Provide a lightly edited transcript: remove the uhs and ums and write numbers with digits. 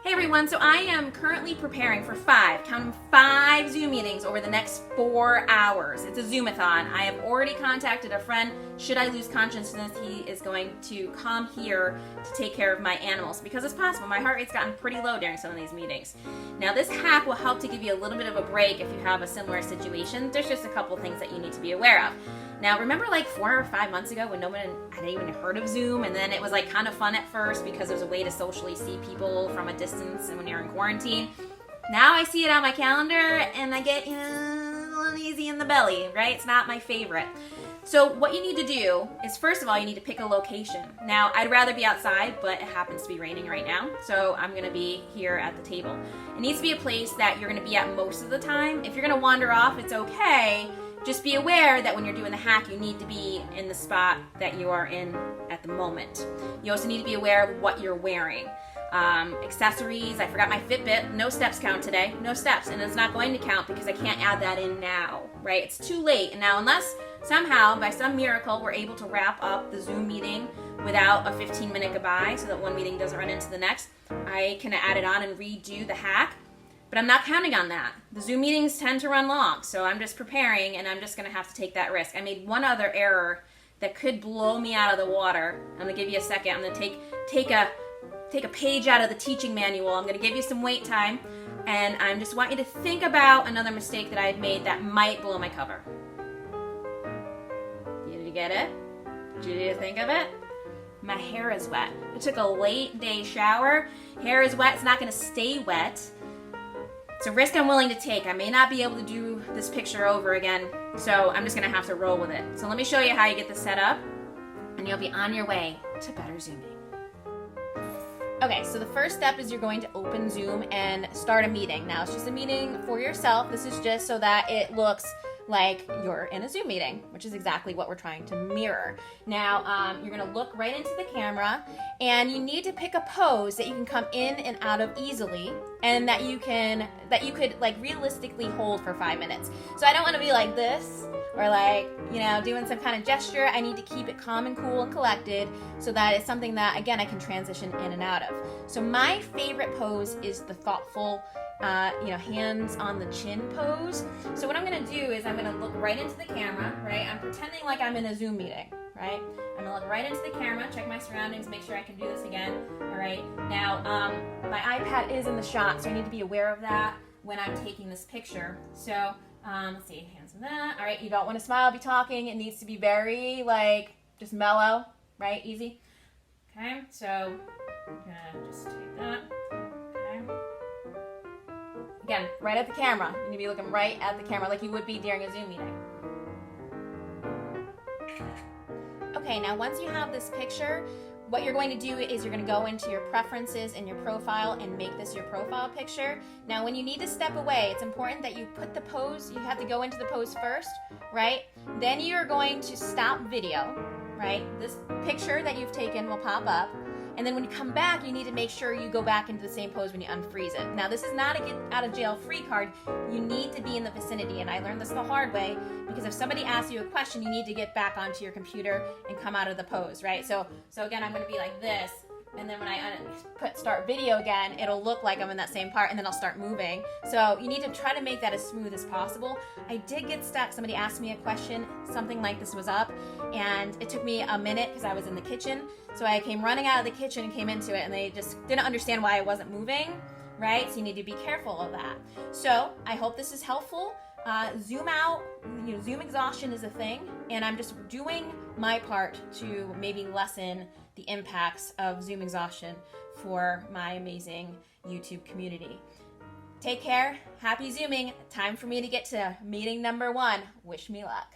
Hey everyone, so I am currently preparing for count them, 5 Zoom meetings over the next 4 hours. It's a Zoomathon. I have already contacted a friend. Should I lose consciousness, he is going to come here to take care of my animals because it's possible. My heart rate's gotten pretty low during some of these meetings. Now this hack will help to give you a little bit of a break if you have a similar situation. There's just a couple things that you need to be aware of. Now remember like 4 or 5 months ago when no one had even heard of Zoom, and then it was like kind of fun at first because it was a way to socially see people from a distance and when you're in quarantine. Now I see it on my calendar and I get a little uneasy in the belly, right? It's not my favorite. So what you need to do is, first of all, you need to pick a location. Now, I'd rather be outside, but it happens to be raining right now, so I'm gonna be here at the table. It needs to be a place that you're gonna be at most of the time. If you're gonna wander off, it's okay. Just be aware that when you're doing the hack, you need to be in the spot that you are in at the moment. You also need to be aware of what you're wearing. Accessories, I forgot my Fitbit, no steps count today, no steps, and it's not going to count because I can't add that in now, right? It's too late, and now unless somehow, by some miracle, we're able to wrap up the Zoom meeting without a 15-minute goodbye so that one meeting doesn't run into the next, I can add it on and redo the hack. But I'm not counting on that. The Zoom meetings tend to run long, so I'm just preparing and I'm just gonna have to take that risk. I made one other error that could blow me out of the water. I'm gonna give you a second. I'm gonna take a page out of the teaching manual. I'm gonna give you some wait time, and I just want you to think about another mistake that I've made that might blow my cover. Did you get it? Did you think of it? My hair is wet. I took a late day shower. Hair is wet, it's not gonna stay wet. It's a risk I'm willing to take. I may not be able to do this picture over again, so I'm just gonna have to roll with it. So let me show you how you get this set up, and you'll be on your way to better Zooming. Okay, so the first step is you're going to open Zoom and start a meeting. Now, it's just a meeting for yourself. This is just so that it looks like you're in a Zoom meeting, which is exactly what we're trying to mirror. Now, you're gonna look right into the camera, and you need to pick a pose that you can come in and out of easily, and that you could like realistically hold for 5 minutes. So I don't wanna be like this, or like, doing some kind of gesture. I need to keep it calm and cool and collected so that it's something that, again, I can transition in and out of. So my favorite pose is the thoughtful, hands on the chin pose. So what I'm gonna do is I'm gonna look right into the camera, right? I'm pretending like I'm in a Zoom meeting, right? I'm gonna look right into the camera, check my surroundings, make sure I can do this again, all right? Now, my iPad is in the shot, so I need to be aware of that when I'm taking this picture. So, let's see, hands on that. All right, you don't want to smile, be talking. It needs to be very, just mellow, right? Easy. Okay, so I'm gonna just take that. Okay. Again, right at the camera. You need to be looking right at the camera like you would be during a Zoom meeting. Okay, now once you have this picture, what you're going to do is you're going to go into your preferences and your profile and make this your profile picture. Now when you need to step away, it's important that you put the pose, you have to go into the pose first, right? Then you're going to stop video, right? This picture that you've taken will pop up. And then when you come back, you need to make sure you go back into the same pose when you unfreeze it. Now this is not a get out of jail free card. You need to be in the vicinity, and I learned this the hard way because if somebody asks you a question, you need to get back onto your computer and come out of the pose, right? So again, I'm gonna be like this, and then when I put start video again, it'll look like I'm in that same part, and then I'll start moving. So you need to try to make that as smooth as possible. I did get stuck. Somebody asked me a question, something like this was up, and it took me a minute because I was in the kitchen. So I came running out of the kitchen and came into it, and they just didn't understand why I wasn't moving, right? So you need to be careful of that. So I hope this is helpful. Zoom out, Zoom exhaustion is a thing, and I'm just doing my part to maybe lessen the impacts of Zoom exhaustion for my amazing YouTube community. Take care, happy Zooming. Time for me to get to meeting number 1. Wish me luck.